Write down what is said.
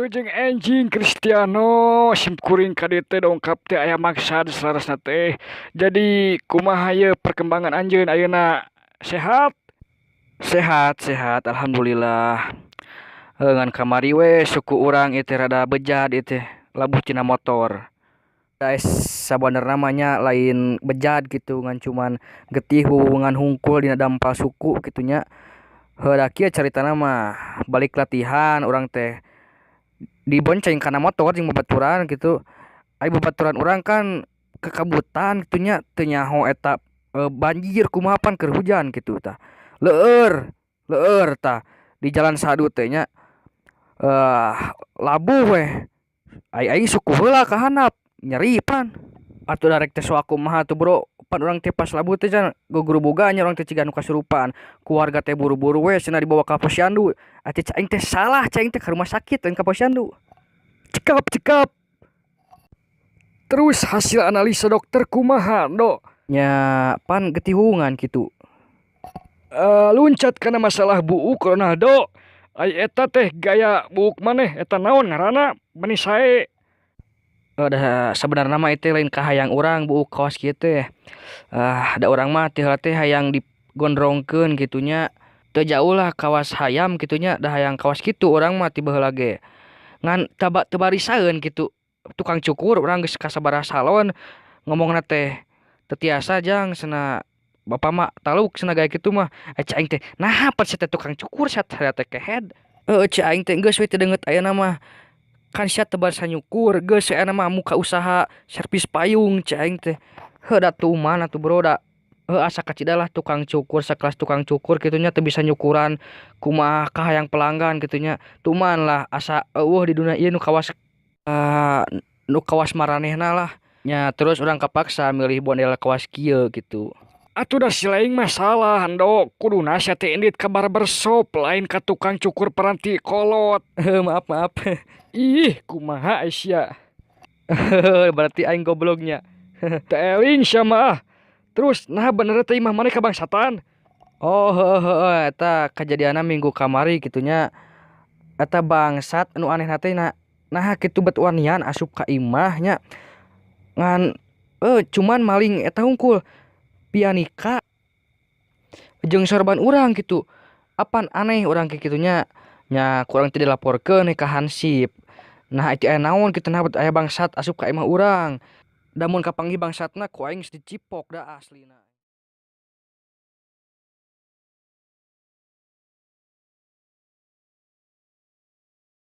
jeung enjing Cristiano simkuring ka dieu teh dongkap teh aya maksad salasna teh. Jadi kumaha ye perkembangan anjeun ayeuna? Sehat? Sehat, sehat, alhamdulillah. Ngan kamari we suku urang ieu teh rada bejat ieu teh, labuh tina motor. Guys, sabenerna namanya lain bejat gitu ngan cuman getihu ngan hungkul dina dampal suku gitunya. Heuda kieu caritana mah balik latihan urang teh dibonceng kana motor jeung babaturan gitu. Ai babaturan urang kan kekabutan gitunya teu nyaho eta banjir kumaha pan keur hujan gitu tah. Leueur, leueur tah di jalan sadu teh nya labuh weh. Aing suku heula ka handap nyeri pan. Atuh da rek teh soal kumaha tuh bro, pan urang teh pas labuh teh can gogoro boga nya urang teh ciga nu kasurupan. Keluarga teh buru-buru we cenah dibawa ka posyandu. Atuh aing teh salah, aing teh ka rumah sakit lain ka posyandu. Cekap, cekap. Terus hasil analisa dokter kumaha, Do? Nya pan getihungan gitu. Luncat kana masalah buuk Ronaldo. Ai eta teh gaya buuk maneh eta naon ngaranna? Meni sae. Da sebenarnya mah itu lain kahayang urang buuk kaos kieu teh. Da urang mah teh teh hayang digondrongkeun gitunya. Teu jauh lah kawas hayam gitunya, da hayang kawas kitu urang mah ti baheula ge. Ngan teu barisaeun gitu. Tukang cukur urang geus kasabaraha salon ngomongna teh teu tiasa jang cenah Bapak mah taluk cenah gaya kitu mah. Cai aing teh naha pan sia teh tukang cukur sia teh kehead. Cai aing teh geus we teu deungeut ayeuna mah. Kan sia teu basa nyukur geus ayeuna mah muka usaha servis payung cai aing teh. Da tuh mana tuh bro da asa kacida lah tukang cukur sakelas tukang cukur gitunya teu bisa nyukuran kumaha kahayang pelanggan gitunya. Tuman lah asa eueuh di dunia ieu nu kawas maranehna lah. Nya terus urang kapaksa milih model kawas kieu gitu. Atuh da si laing masalah Ando, kuduna sia teh indit ka barbershop lain ka tukang cukur peranti kolot. Maaf, maaf. Ih, kumaha sia. Berarti aing gobloknya. Teu eling sia mah. Terus nah bener teh imah maneh kabangsatan? Oh, heuh eta kajadianna minggu kamari gitunya. Eta bangsat anu anehna teh nah kitu bet wanian asup ka imah nya. Ngan cuman maling eta hungkul pianika jeung sorban urang gitu. Apan aneh urang kayak gitunya nya kurang teu dilaporkeun ka Hansip. Nah itu aya naon kitu nah aya bangsat asup ka imah urang. Da mun kapanggih bangsatna ku aing geus dicipok da aslina.